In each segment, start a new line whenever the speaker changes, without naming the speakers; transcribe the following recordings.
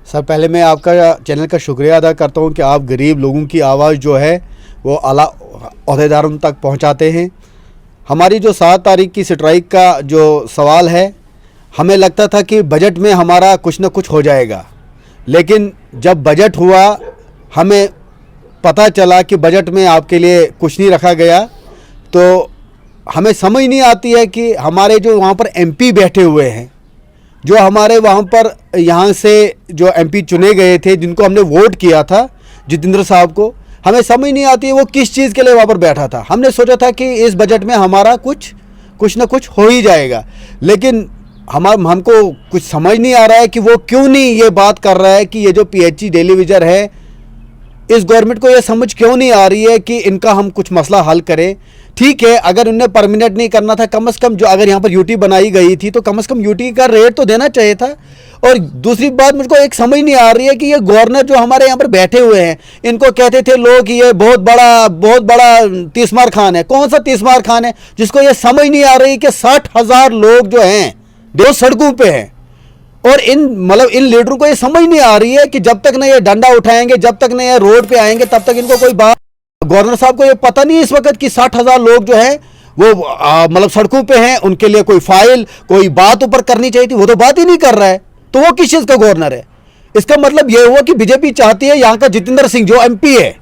Sir पहले मैं आपका चैनल का शुक्रिया अदा करता हूं कि आप गरीब लोगों की आवाज़ जो है वो आला ओहदेदारों तक पहुंचाते हैं। हमारी जो 7 तारीख की स्ट्राइक का जो सवाल है, हमें लगता था कि बजट में हमारा कुछ ना कुछ हो जाएगा, लेकिन जब बजट हुआ हमें पता चला कि बजट में आपके लिए कुछ नहीं रखा गया। तो हमें समझ नहीं आती है कि हमारे जो वहाँ पर एमपी बैठे हुए हैं, जो हमारे वहाँ पर यहाँ से जो एमपी चुने गए थे, जिनको हमने वोट किया था जितेंद्र साहब को, हमें समझ नहीं आती है वो किस चीज़ के लिए वहाँ पर बैठा था। हमने सोचा था कि इस बजट में हमारा कुछ ना कुछ हो ही जाएगा, लेकिन हमको कुछ समझ नहीं आ रहा है कि वो क्यों नहीं ये बात कर रहा है कि ये जो पीएचई डेली विजर है, इस गवर्नमेंट को ये समझ क्यों नहीं आ रही है कि इनका हम कुछ मसला हल करें। ठीक है, अगर उन्हें परमानेंट नहीं करना था, कम से कम जो अगर यहाँ पर यूटी बनाई गई थी तो कम से कम यूटी का रेट तो देना चाहिए था। और दूसरी बात मुझको एक समझ नहीं आ रही है कि ये गवर्नर जो हमारे यहाँ पर बैठे हुए हैं, इनको कहते थे लोग कि ये बहुत बड़ा तीसमार खान है। कौन सा तीसमार खान है जिसको ये समझ नहीं आ रही कि 60,000 लोग जो हैं वो सड़कों पे हैं। और इन लीडरों को ये समझ नहीं आ रही है कि जब तक ना ये डंडा उठाएंगे, जब तक ना ये रोड पे आएंगे, तब तक इनको कोई बात। गवर्नर साहब को ये पता नहीं है इस वक्त कि 60,000 लोग जो हैं वो सड़कों पे हैं, उनके लिए कोई फाइल कोई बात ऊपर करनी चाहिए थी, वो तो बात ही नहीं कर रहा है। तो वो किस चीज़ का गवर्नर है? इसका मतलब ये हुआ कि बीजेपी चाहती है यहाँ का जितेंद्र सिंह जो एमपी है,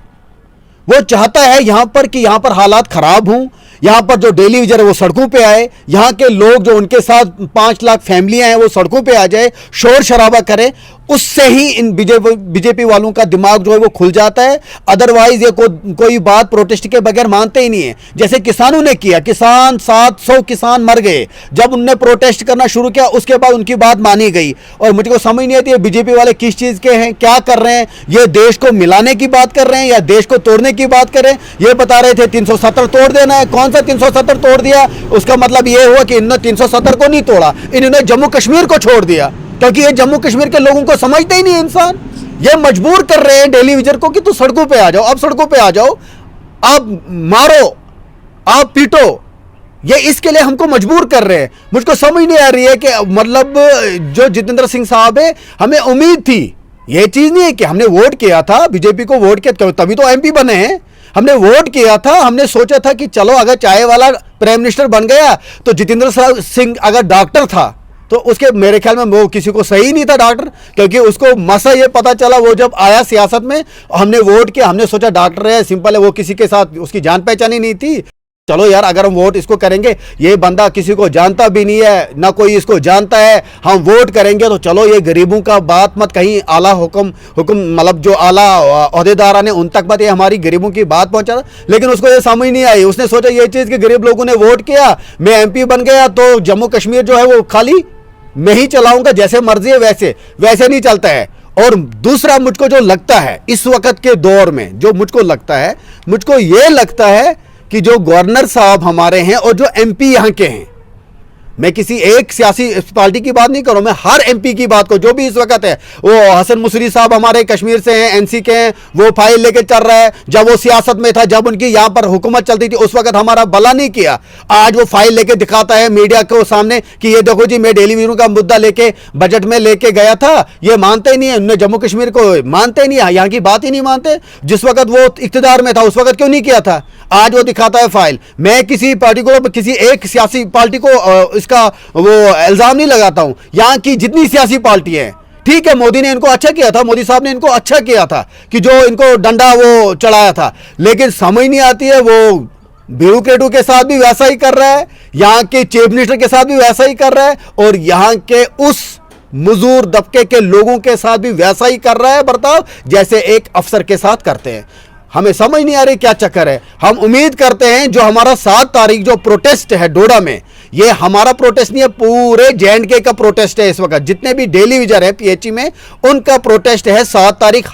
वो चाहता है यहाँ पर कि यहाँ पर हालात खराब हों, यहाँ पर जो डेली विजर है वो सड़कों पे आए, यहाँ के लोग जो उनके साथ 5 लाख फैमिलियां हैं वो सड़कों पे आ जाए, शोर शराबा करें। उससे ही इन बीजेपी वालों का दिमाग जो है वो खुल जाता है। अदरवाइज ये कोई बात प्रोटेस्ट के बगैर मानते ही नहीं है। जैसे किसानों ने किया, 700 किसान मर गए जब उनने प्रोटेस्ट करना शुरू किया, उसके बाद उनकी बात मानी गई। और मुझको समझ नहीं आती है बीजेपी वाले किस चीज़ के हैं, क्या कर रहे हैं। ये देश को मिलाने की बात कर रहे हैं या देश को तोड़ने की बात कर रहे हैं? ये बता रहे थे 370 तोड़ देना है। कौन सा 370 तोड़ दिया? उसका मतलब ये हुआ कि इन्होंने 370 को नहीं तोड़ा, इन्होंने जम्मू कश्मीर को छोड़ दिया, क्योंकि ये जम्मू कश्मीर के लोगों को समझते ही नहीं इंसान। ये मजबूर कर रहे हैं डेली विजर को कि तू सड़कों पे आ जाओ, अब सड़कों पे आ जाओ, आप मारो, आप पीटो। ये इसके लिए हमको मजबूर कर रहे हैं। मुझको समझ नहीं आ रही है कि मतलब जो जितेंद्र सिंह साहब है, हमें उम्मीद थी, ये चीज़ नहीं है कि हमने वोट किया था, बीजेपी को वोट किया तभी तो एमपी बने हैं। हमने वोट किया था, हमने सोचा था कि चलो अगर चाय वाला प्राइम मिनिस्टर बन गया तो जितेंद्र सिंह अगर डॉक्टर था तो उसके मेरे ख्याल में वो किसी को सही नहीं था डॉक्टर, क्योंकि उसको मसा ये पता चला वो जब आया सियासत में, हमने वोट किया, हमने सोचा डॉक्टर है, सिंपल है, वो किसी के साथ उसकी जान पहचान ही नहीं थी। चलो यार, अगर हम वोट इसको करेंगे, ये बंदा किसी को जानता भी नहीं है, ना कोई इसको जानता है, हम वोट करेंगे तो चलो ये गरीबों का बात मत कहीं आला हुक्म मतलब जो आला ओहदेदार ने उन तक मत ये हमारी गरीबों की बात पहुंचा। लेकिन उसको ये समझ नहीं आई। उसने सोचा ये चीज़ कि गरीब लोगों ने वोट किया, मैं एमपी बन गया तो जम्मू कश्मीर जो है वो खाली मैं ही चलाऊंगा, जैसे मर्जी है वैसे नहीं चलता है। और दूसरा मुझको जो लगता है इस वक्त के दौर में, जो मुझको लगता है, मुझको ये लगता है कि जो गवर्नर साहब हमारे हैं और जो एमपी यहाँ के हैं, मैं किसी एक सियासी पार्टी की बात नहीं कर रहा हूं, मैं हर एमपी की बात को, जो भी इस वक्त है, वो हसन मुसरी साहब हमारे कश्मीर से हैं, एनसी के हैं, वो फाइल लेके चल रहा है। जब वो सियासत में था, जब उनकी यहाँ पर हुकूमत चलती थी, उस वक्त हमारा भला नहीं किया। आज वो फाइल लेके दिखाता है मीडिया को सामने कि ये देखो जी, मैं डेली विजर का मुद्दा लेके बजट में लेके गया था। ये मानते ही नहीं है, उन्होंने जम्मू कश्मीर को मानते ही नहीं, यहाँ की बात ही नहीं मानते। जिस वक्त वो इख्तिदार में था उस वक्त क्यों नहीं किया था? आज वो दिखाता है फाइल। मैं किसी पार्टी को, किसी एक सियासी पार्टी को इसका वो इल्जाम नहीं लगाता हूं। यहाँ की जितनी सियासी पार्टी है, ठीक है, मोदी ने इनको अच्छा किया था, मोदी साहब ने इनको अच्छा किया था कि जो इनको डंडा वो चढ़ाया था, लेकिन समझ नहीं आती है वो ब्यूरोक्रेटों के साथ भी वैसा ही कर रहा है, यहाँ के चीफ मिनिस्टर के साथ भी वैसा ही कर रहा है, और यहाँ के उस मजदूर दबके के लोगों के साथ भी वैसा ही कर रहा है बर्ताव जैसे एक अफसर के साथ करते हैं। हमें समझ नहीं आ रही क्या चक्कर है। हम उम्मीद करते हैं जो हमारा 7 तारीख जो प्रोटेस्ट है डोडा में, ये हमारा प्रोटेस्ट नहीं है, पूरे JNK का प्रोटेस्ट है। इस वक्त जितने भी डेली विजर है पीएचई में, उनका प्रोटेस्ट है 7 तारीख।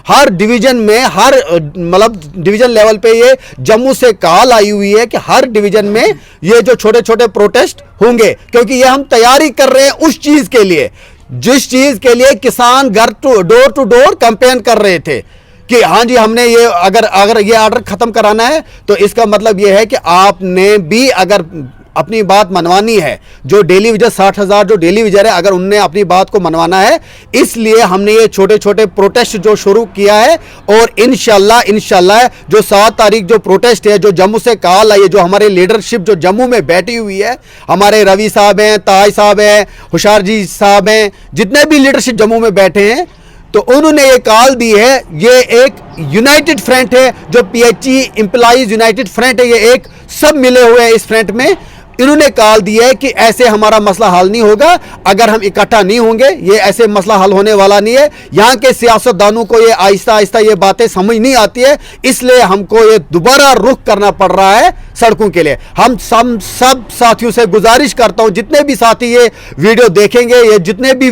हर डिवीजन में, हर मतलब डिवीजन लेवल पे ये जम्मू से कॉल आई हुई है कि हर डिवीजन में ये जो छोटे छोटे प्रोटेस्ट होंगे, क्योंकि ये हम तैयारी कर रहे हैं उस चीज के लिए जिस चीज के लिए किसान डोर टू डोर कैंपेन कर रहे थे कि हाँ जी, हमने ये अगर ये ऑर्डर खत्म कराना है तो इसका मतलब ये है कि आपने भी अगर अपनी बात मनवानी है, जो डेली विजिटर 60,000 जो डेली विजिटर है, अगर उनने अपनी बात को मनवाना है, इसलिए हमने ये छोटे छोटे प्रोटेस्ट जो शुरू किया है। और इंशाल्लाह जो 7 तारीख जो प्रोटेस्ट है, जो जम्मू से कॉल आई है, जो हमारे लीडरशिप जो जम्मू में बैठी हुई है, हमारे रवि साहब हैं, ताज साहब हैं, हुशार जी साहब हैं, जितने भी लीडरशिप जम्मू में बैठे हैं, तो उन्होंने ये कॉल दी है। ये एक यूनाइटेड फ्रंट है, जो PHE एम्प्लॉइज यूनाइटेड फ्रंट है, ये एक सब मिले हुए हैं इस फ्रंट में। इन्होंने कॉल दी है कि ऐसे हमारा मसला हल नहीं होगा अगर हम इकट्ठा नहीं होंगे, ये ऐसे मसला हल होने वाला नहीं है। यहाँ के सियासतदानों को ये आहिस्ता आहिस्ता ये बातें समझ नहीं आती है, इसलिए हमको ये दोबारा रुख करना पड़ रहा है सड़कों के लिए। हम सब साथियों से गुजारिश करता हूँ, जितने भी साथी ये वीडियो देखेंगे, ये जितने भी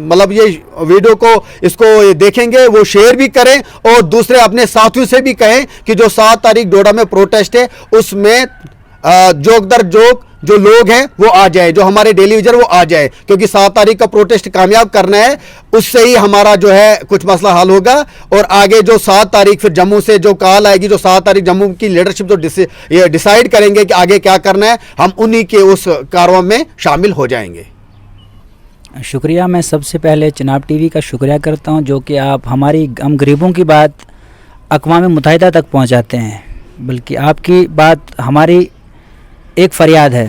मतलब ये वीडियो को इसको देखेंगे, वो शेयर भी करें और दूसरे अपने साथियों से भी कहें कि जो 7 तारीख डोडा में प्रोटेस्ट है, उसमें जोक दर जोक जो लोग हैं वो आ जाए, जो हमारे डेली विजिटर वो आ जाए, क्योंकि 7 तारीख का प्रोटेस्ट कामयाब करना है। उससे ही हमारा जो है कुछ मसला हल होगा। और आगे जो 7 तारीख फिर जम्मू से जो कॉल आएगी, जो 7 तारीख जम्मू की लीडरशिप जो ये डिसाइड करेंगे कि आगे क्या करना है, हम उन्हीं के उस कारवां में शामिल हो जाएंगे।
शुक्रिया। मैं सबसे पहले चिनाब टीवी का शुक्रिया करता हूं, जो कि आप हम गरीबों की बात अक़वाम मुत्तहिदा तक पहुंचाते हैं। बल्कि आपकी बात हमारी एक फ़रियाद है।